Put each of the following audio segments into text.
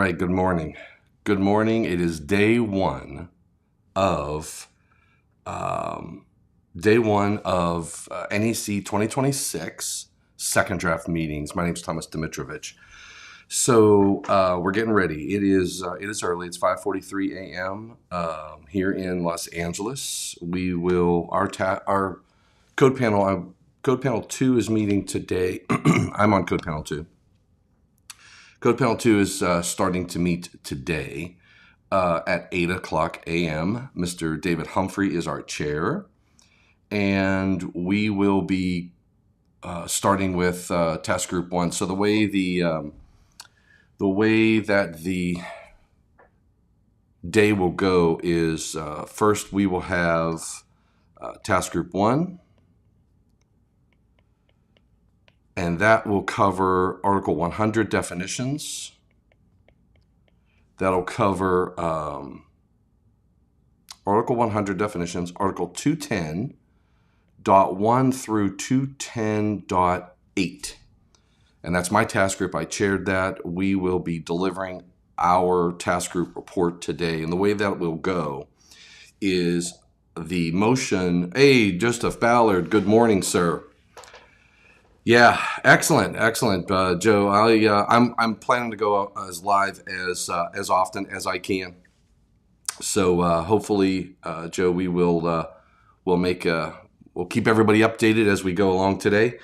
right, good morning. Good morning. It is day one of NEC 2026 second draft meetings. My name is Thomas Dimitrovich. So we're getting ready. It is early. It's 5:43 a.m. Here in Los Angeles. We will our code panel. Code panel 2 is meeting today. I'm on code panel 2. Code panel 2 is starting to meet today at 8 o'clock a.m. Mr. David Humphrey is our chair, and we will be starting with task group 1. So the way that the day will go is first we will have task group 1. And that will cover Article 100 definitions. That'll cover Article 100 definitions, Article 210.1 through 210.8. And that's my task group. I chaired that. We will be delivering our task group report today. And the way that will go is the motion. Hey, Joseph Ballard, good morning, sir. Yeah, excellent, Joe. I'm planning to go as live as often as I can. So hopefully, Joe, we'll keep everybody updated as we go along today,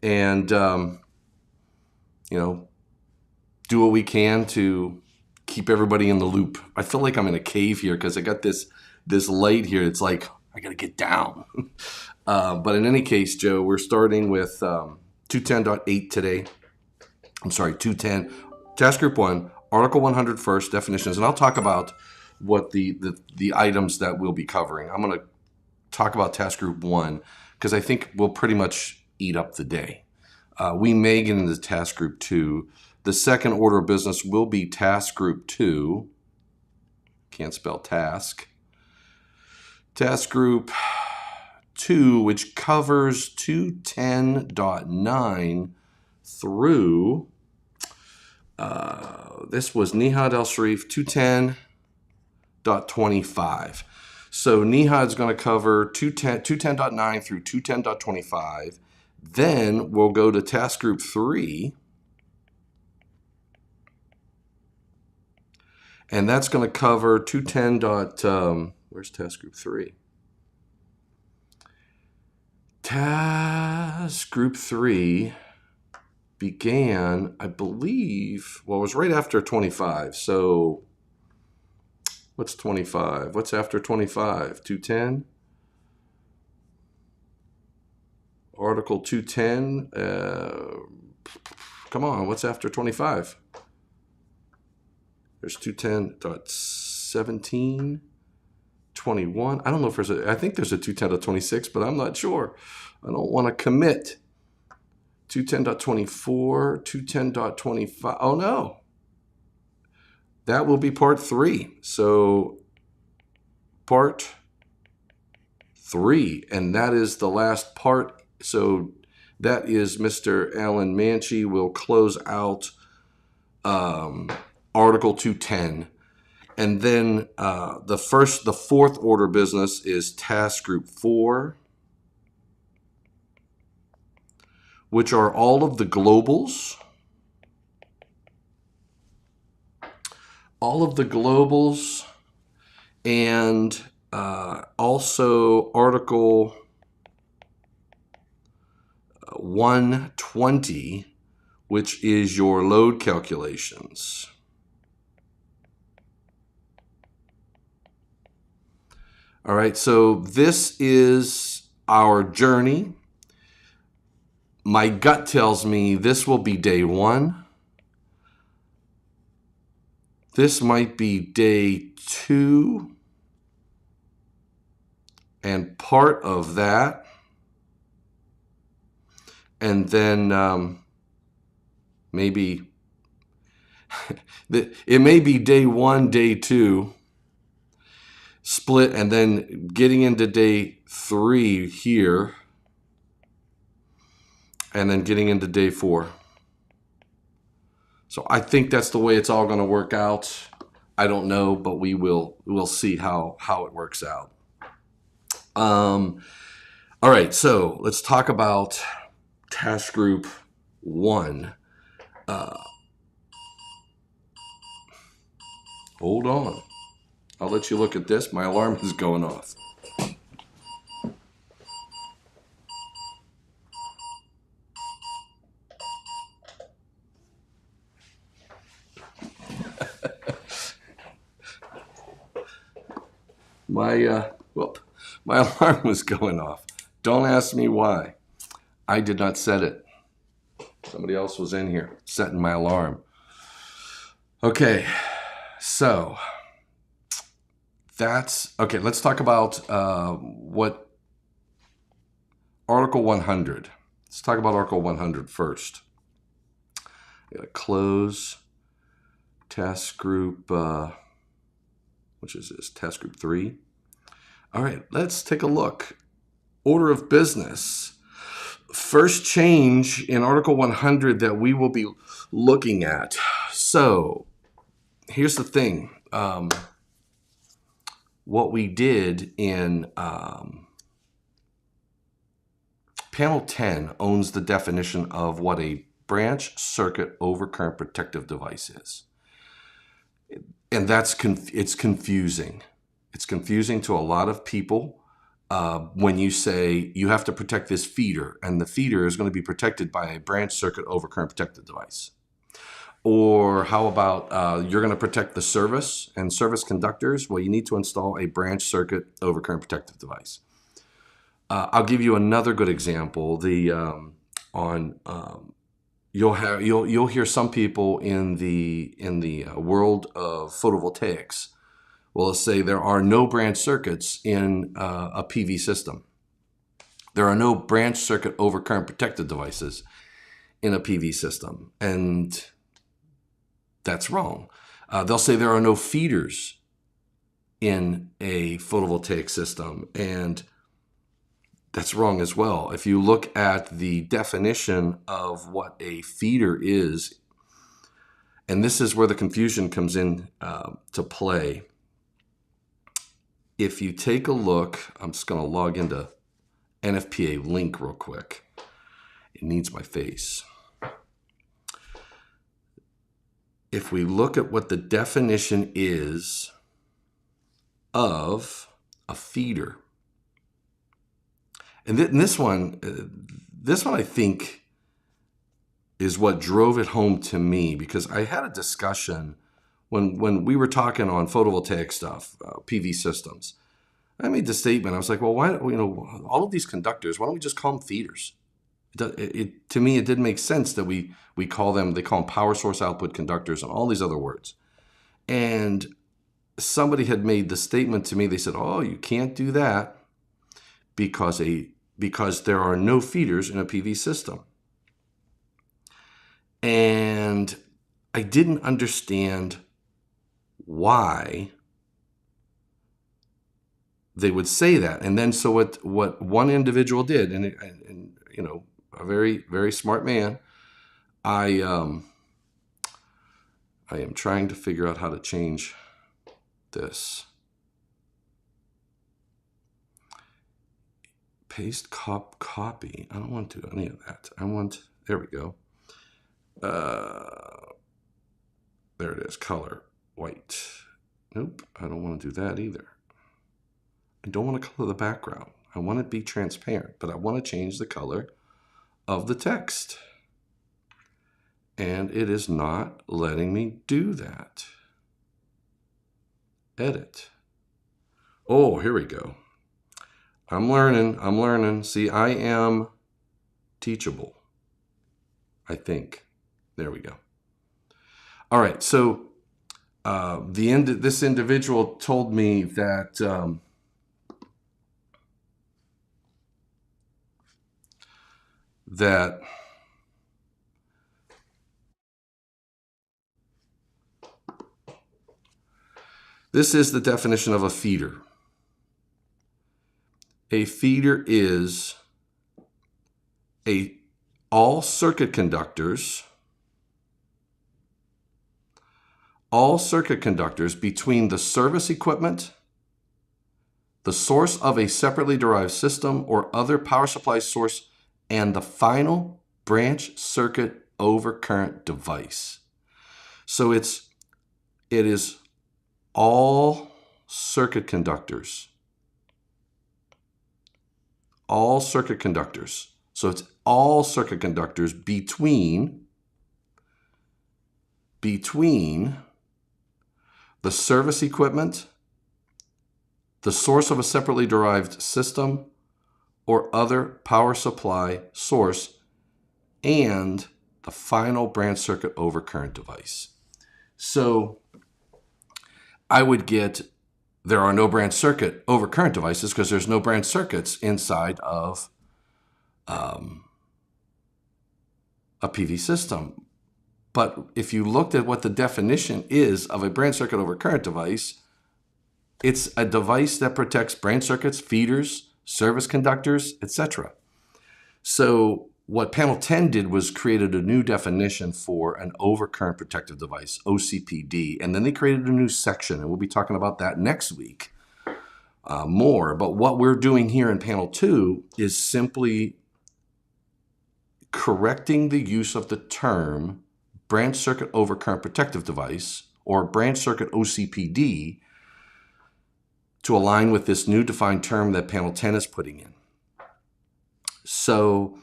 and do what we can to keep everybody in the loop. I feel like I'm in a cave here because I got this light here. It's like I got to get down. But in any case, Joe, we're starting with 210.8 today. I'm sorry, 210. Task Group 1, Article 100 first, definitions. And I'll talk about what the items that we'll be covering. I'm going to talk about Task Group 1 because I think we'll pretty much eat up the day. We may get into Task Group 2. The second order of business will be Task Group 2. Can't spell task. Task Group 2, which covers 210.9 through, this was Nihad El Sharif, 210.25. So Nihad's going to cover 210.9 through 210.25. Then we'll go to Task Group 3. And that's going to cover 210. Where's Task Group 3? Task Group 3 began, I believe, it was right after 25. So what's 25? What's after 25? 210? Article 210. Come on, what's after 25? There's 210.17. 21. I don't know if I think there's a 210.26, but I'm not sure. I don't want to commit. 210.24, 210.25. Oh no. That will be part 3. So part 3, and that is the last part. So that is Mr. Alan Manchi will close out Article 210. And then the fourth order of business is Task Group 4, which are all of the globals. All of the globals, and also Article 120, which is your load calculations. All right, so this is our journey. My gut tells me this will be day 1. This might be day 2 and part of that. And then maybe it may be day 1, day 2. Split, and then getting into day 3 here, and then getting into day 4. So I think that's the way it's all going to work out. I don't know, but we'll see how it works out. All right, so let's talk about task group 1. Hold on. I'll let you look at this. My alarm is going off. My alarm was going off. Don't ask me why. I did not set it. Somebody else was in here setting my alarm. Okay, so that's okay. Let's talk about what Article 100. Let's talk about Article 100 first. I gotta close task group. Which is this? Task group 3. All right, let's take a look. Order of business. First change in Article 100 that we will be looking at. So here's the thing. What we did in Panel 10 owns the definition of what a branch circuit overcurrent protective device is. And it's confusing. It's confusing to a lot of people when you say you have to protect this feeder, and the feeder is going to be protected by a branch circuit overcurrent protective device. Or how about you're going to protect the service and service conductors? Well, you need to install a branch circuit overcurrent protective device. I'll give you another good example. You'll hear some people in the world of photovoltaics will say there are no branch circuits in a PV system. There are no branch circuit overcurrent protected devices in a PV system, and that's wrong. They'll say there are no feeders in a photovoltaic system, and that's wrong as well. If you look at the definition of what a feeder is, and this is where the confusion comes in to play. If you take a look, I'm just going to log into NFPA link real quick. It needs my face. If we look at what the definition is of a feeder, and this one I think is what drove it home to me, because I had a discussion when we were talking on photovoltaic stuff, PV systems. I made the statement. I was like, well, why, all of these conductors, why don't we just call them feeders? To me, it didn't make sense that they call them power source output conductors and all these other words. And somebody had made the statement to me. They said, oh, you can't do that because there are no feeders in a PV system. And I didn't understand why they would say that. And then so what one individual did, and a very, very smart man, I am trying to figure out how to change this. Paste copy. I don't want to do any of that. There we go. There it is, color, white. Nope, I don't want to do that either. I don't want to color the background. I want it to be transparent, but I want to change the color of the text. And it is not letting me do that. Edit. Oh, here we go. I'm learning. See, I am teachable, I think. There we go. All right, so this individual told me that this is the definition of a feeder. A feeder is all circuit conductors all circuit conductors between the service equipment, the source of a separately derived system or other power supply source, and the final branch circuit overcurrent device. So it is all circuit conductors. All circuit conductors. So it's all circuit conductors between the service equipment, the source of a separately derived system or other power supply source, and the final branch circuit overcurrent device. So I would get, there are no branch circuit overcurrent devices because there's no branch circuits inside of a PV system. But if you looked at what the definition is of a branch circuit overcurrent device, it's a device that protects branch circuits, feeders, service conductors, etc. So what panel 10 did was created a new definition for an overcurrent protective device, OCPD, and then they created a new section, and we'll be talking about that next week more. But what we're doing here in panel 2 is simply correcting the use of the term branch circuit overcurrent protective device, or branch circuit OCPD, to align with this new defined term that panel 10 is putting in. So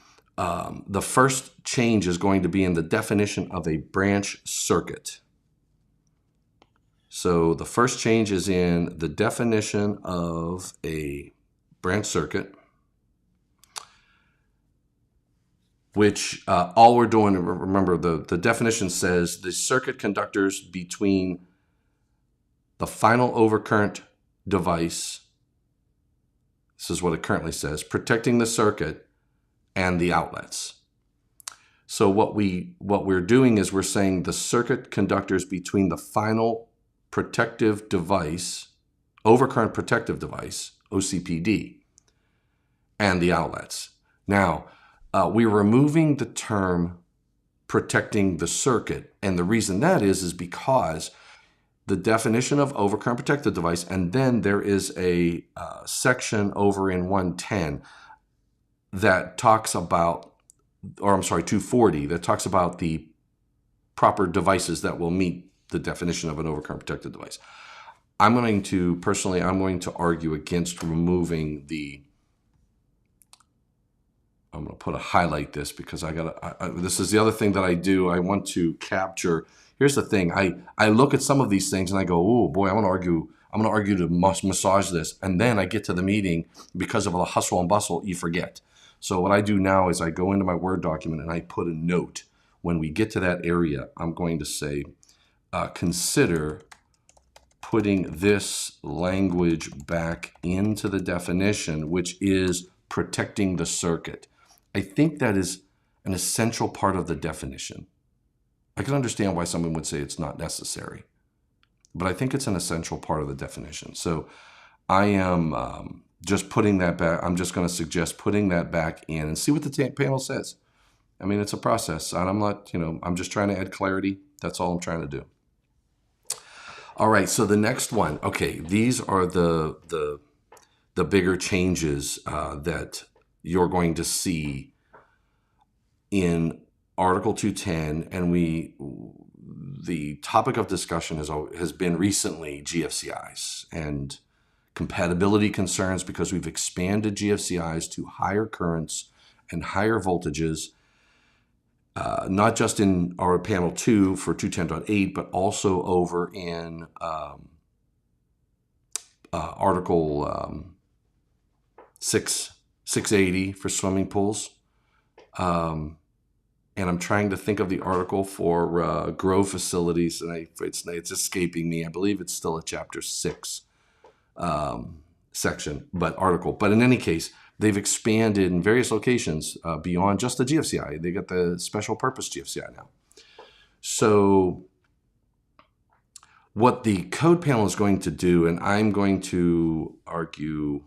the first change is going to be in the definition of a branch circuit. So the first change is in the definition of a branch circuit, which all we're doing, remember the definition says the circuit conductors between the final overcurrent device, this is what it currently says, protecting the circuit, and the outlets. So what we're doing is we're saying the circuit conductors between the final protective device, overcurrent protective device, OCPD, and the outlets. Now, we're removing the term protecting the circuit, and the reason that is because the definition of overcurrent protective device, and then there is a section over in 110 that talks about, or I'm sorry, 240, that talks about the proper devices that will meet the definition of an overcurrent protective device. I'm going to argue against removing I'm going to put a highlight this because this is the other thing that I do. I want to capture. Here's the thing. I look at some of these things and I go, oh boy, I'm going to argue to massage this. And then I get to the meeting, because of the hustle and bustle, you forget. So what I do now is I go into my Word document and I put a note. When we get to that area, I'm going to say, consider putting this language back into the definition, which is protecting the circuit. I think that is an essential part of the definition. I can understand why someone would say it's not necessary, but I think it's an essential part of the definition. So I am just putting that back. I'm just going to suggest putting that back in and see what the panel says. I mean, it's a process, and I'm not, I'm just trying to add clarity. That's all I'm trying to do. All right, so the next one. Okay, these are the bigger changes that you're going to see in Article 210, and the topic of discussion has been recently GFCIs and compatibility concerns, because we've expanded GFCIs to higher currents and higher voltages, not just in our panel 2 for 210.8, but also over in Article 680 for swimming pools. And I'm trying to think of the article for grow facilities, and it's escaping me. I believe it's still a Chapter 6 section, article. But in any case, they've expanded in various locations beyond just the GFCI. They got the special purpose GFCI now. So what the code panel is going to do, and I'm going to argue,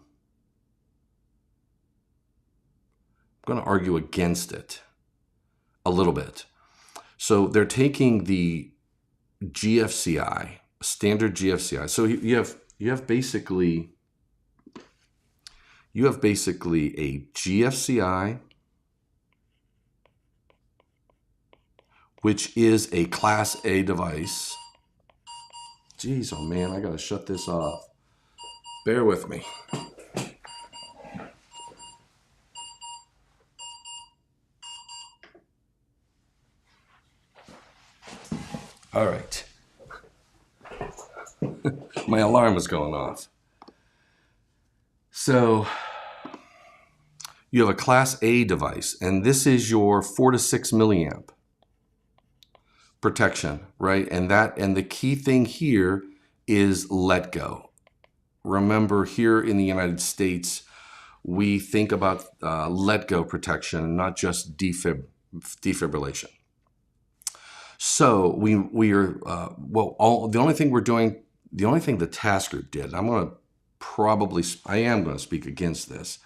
against it a little bit. So they're taking the GFCI, standard GFCI. So you have basically a GFCI, which is a Class A device. Jeez, oh man, I gotta shut this off. Bear with me. All right. My alarm is going off. So you have a Class A device, and this is your 4 to 6 milliamp protection, right? And the key thing here is let go. Remember, here in the United States, we think about let go protection, not just defibrillation. So we are the only thing we're doing, the only thing the task group did. I am going to speak against this.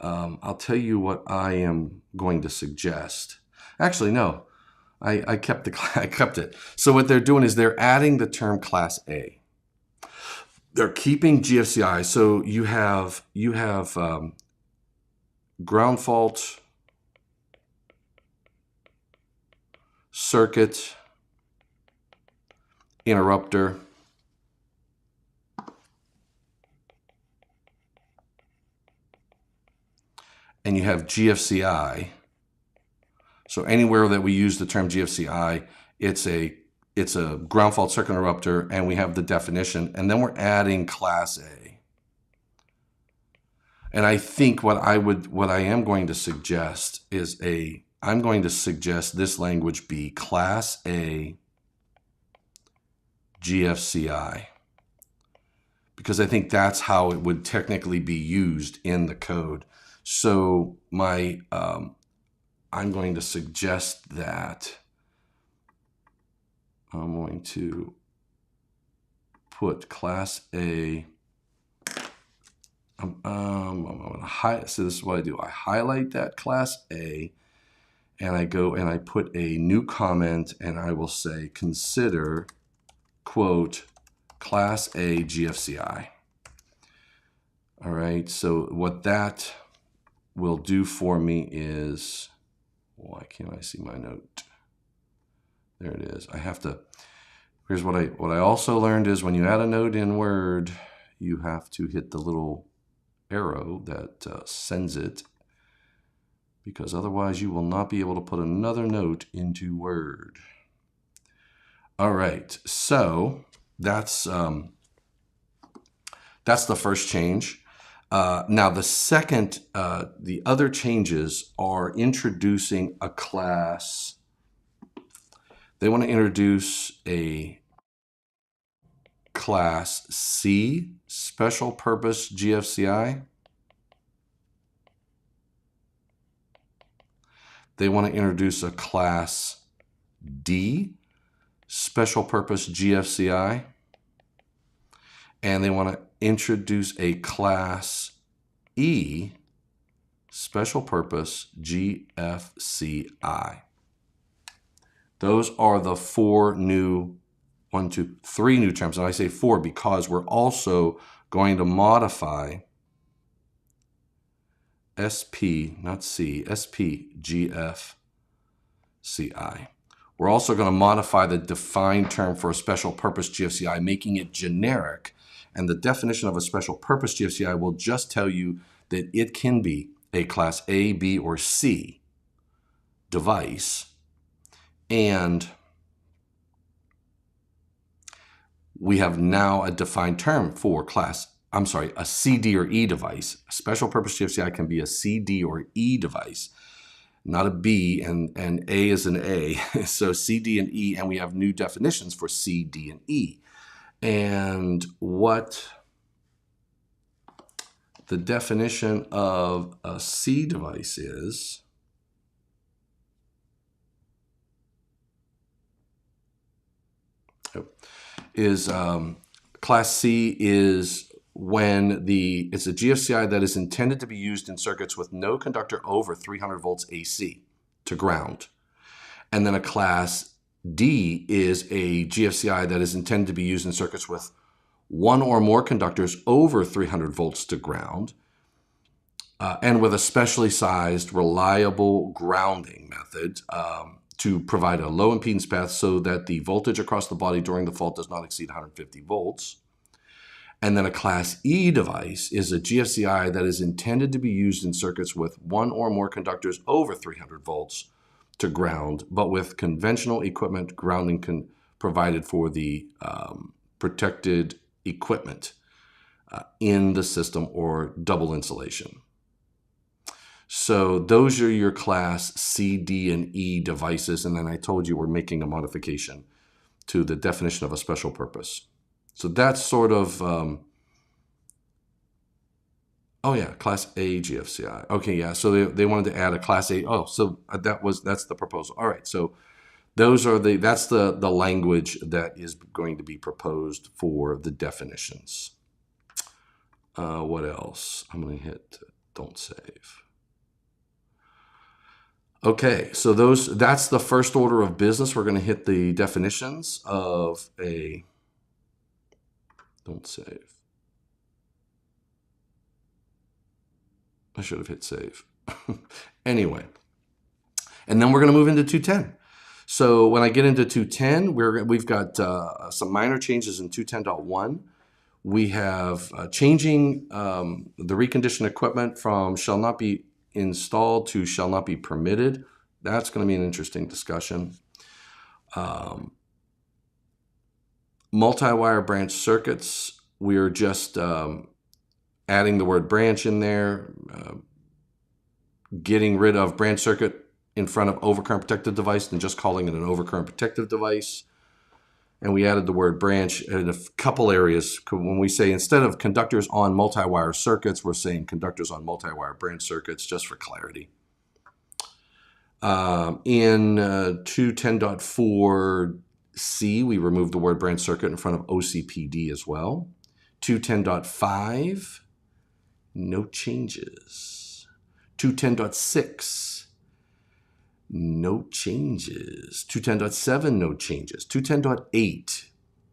I'll tell you what I am going to suggest. Actually, no, I kept it. So what they're doing is they're adding the term Class A. They're keeping GFCI. So you have ground fault, circuit, interrupter, and you have GFCI. So anywhere that we use the term GFCI, it's a ground fault, circuit, interrupter, and we have the definition, and then we're adding Class A. And I think what I am going to suggest is I'm going to suggest this language be Class A GFCI, because I think that's how it would technically be used in the code. So I'm going to suggest that I'm going to put Class A. I'm going to highlight. So this is what I do. I highlight that Class A, and I go and I put a new comment, and I will say consider, quote, Class A GFCI. All right. So what that will do for me is, why can't I see my note? There it is. Here's what I also learned is when you add a note in Word, you have to hit the little arrow that sends it, because otherwise you will not be able to put another note into Word. All right, so that's the first change. Now the other changes are introducing a class. They want to introduce a Class C special purpose GFCI. They want to introduce a Class D special purpose GFCI. And they want to introduce a Class E special purpose GFCI. Those are the three new terms. And I say four because we're also going to modify SP, not C, SPGFCI. We're also going to modify the defined term for a special purpose GFCI, making it generic. And the definition of a special purpose GFCI will just tell you that it can be a Class A, B, or C device. And we have now a defined term for a C, D, or E device. A special purpose GFCI can be a C, D, or E device, not a B, and A is an A. So C, D, and E, and we have new definitions for C, D, and E. And what the definition of a C device is Class C is when it's a GFCI that is intended to be used in circuits with no conductor over 300 volts AC to ground. And then a Class D is a GFCI that is intended to be used in circuits with one or more conductors over 300 volts to ground, and with a specially sized, reliable grounding method to provide a low impedance path so that the voltage across the body during the fault does not exceed 150 volts. And then a Class E device is a GFCI that is intended to be used in circuits with one or more conductors over 300 volts to ground, but with conventional equipment grounding provided for the protected equipment in the system or double insulation. So those are your Class C, D, and E devices. And then I told you we're making a modification to the definition of a special purpose. So that's sort of, Class A GFCI. Okay, yeah, so they wanted to add a Class A. Oh, so that's the proposal. All right, so that's the language that is going to be proposed for the definitions. What else? I'm going to hit don't save. Okay, so that's the first order of business. We're going to hit the definitions of a don't save. I should have hit save. Anyway, and then we're going to move into 210. So when I get into 210, we've got some minor changes in 210.1. We have changing the reconditioned equipment from shall not be installed to shall not be permitted. That's going to be an interesting discussion. Multi-wire branch circuits, we're just adding the word branch in there, getting rid of branch circuit in front of overcurrent protective device and just calling it an overcurrent protective device. And we added the word branch in a couple areas. When we say instead of conductors on multi-wire circuits, we're saying conductors on multi-wire branch circuits, just for clarity. In 210.4C, we removed the word branch circuit in front of OCPD as well. 210.5, no changes. 210.6, no changes. 210.7, no changes. 210.8,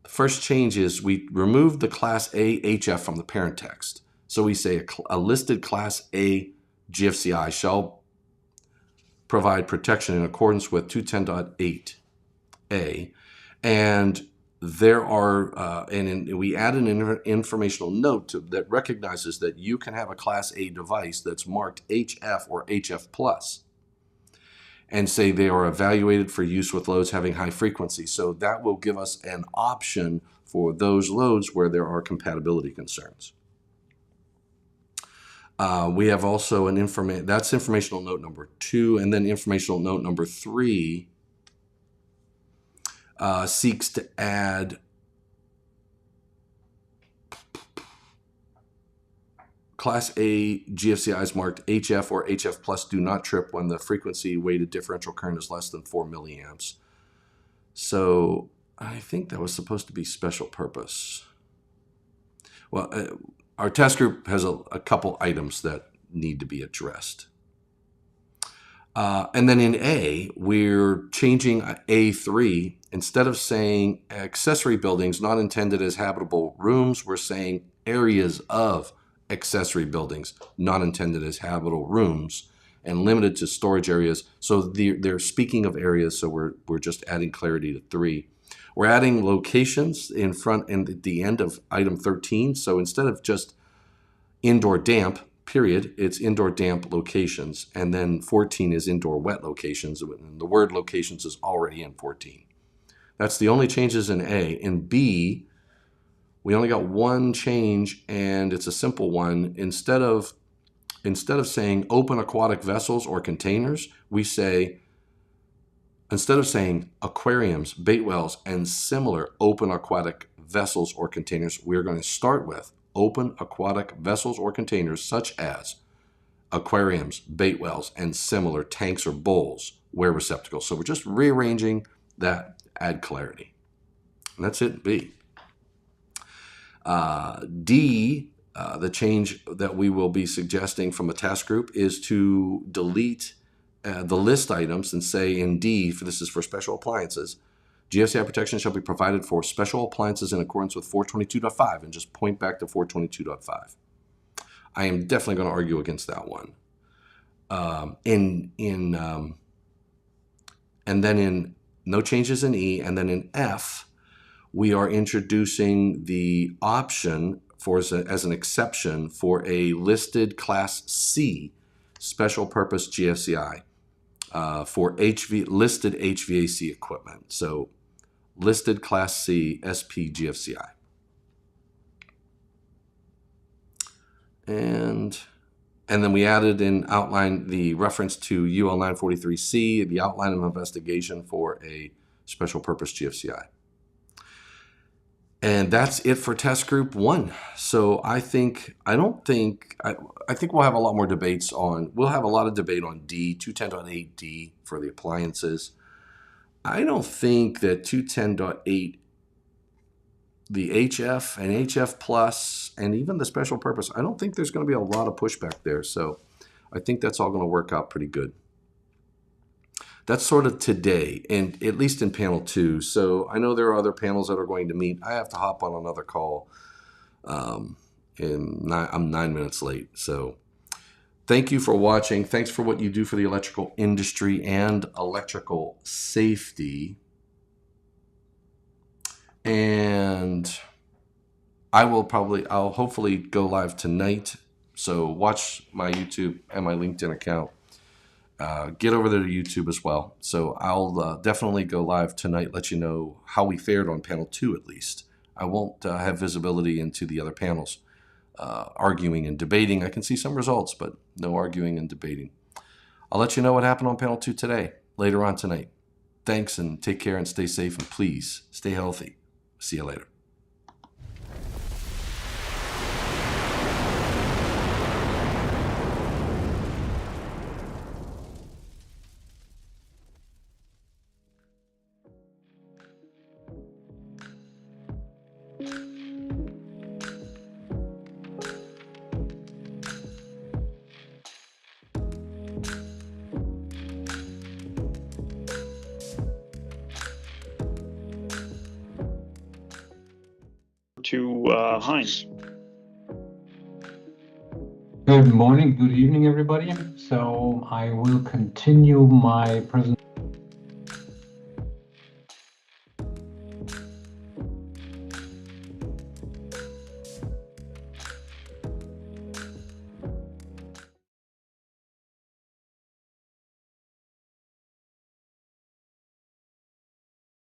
the first change is we removed the Class A HF from the parent text. So we say a listed Class A GFCI shall provide protection in accordance with 210.8A. And there are, we add an informational note that recognizes that you can have a Class A device that's marked HF or HF plus, and say they are evaluated for use with loads having high frequency. So that will give us an option for those loads where there are compatibility concerns. We have also that's informational note number 2, and then informational note number 3 seeks to add Class A GFCIs marked HF or HF plus do not trip when the frequency weighted differential current is less than 4 milliamps. So I think that was supposed to be special purpose. Well, our test group has a couple items that need to be addressed. And then in A, we're changing A3. Instead of saying accessory buildings not intended as habitable rooms, we're saying areas of accessory buildings not intended as habitable rooms and limited to storage areas. So they're speaking of areas, so we're just adding clarity to 3. We're adding locations in front and at the end of item 13. So instead of just indoor damp, period, it's indoor damp locations. And then 14 is indoor wet locations. And the word locations is already in 14. That's the only changes in A. In B, we only got one change, and it's a simple one. Instead of saying open aquatic vessels or containers, we say, instead of saying aquariums, bait wells, and similar open aquatic vessels or containers, we're going to start with open aquatic vessels or containers such as aquariums, bait wells, and similar tanks or bowls, ware receptacles. So we're just rearranging that, add clarity. And that's it, B. D, the change that we will be suggesting from a task group is to delete the list items and say in D, this is for special appliances, GFCI protection shall be provided for special appliances in accordance with 422.5, and just point back to 422.5. I am definitely going to argue against that one. And then in no changes in E, and then in F, we are introducing the option as an exception for a listed Class C special purpose GFCI for listed HVAC equipment. So listed Class C SP GFCI. And then we added and outlined the reference to UL 943C, the outline of investigation for a special purpose GFCI. And that's it for test group 1. So I think we'll have a lot more debates we'll have a lot of debate on D, 210.8D for the appliances. I don't think that 210.8, the HF and HF plus, and even the special purpose, I don't think there's going to be a lot of pushback there. So I think that's all going to work out pretty good. That's sort of today, and at least in panel 2. So I know there are other panels that are going to meet. I have to hop on another call, and I'm 9 minutes late. So thank you for watching. Thanks for what you do for the electrical industry and electrical safety. And I'll hopefully go live tonight. So watch my YouTube and my LinkedIn account. Get over there to YouTube as well. So I'll definitely go live tonight, let you know how we fared on panel 2 at least. I won't have visibility into the other panels, arguing and debating. I can see some results, but no arguing and debating. I'll let you know what happened on panel 2 today, later on tonight. Thanks, and take care and stay safe, and please stay healthy. See you later. To Heinz. Good morning, good evening, everybody. So I will continue my presentation.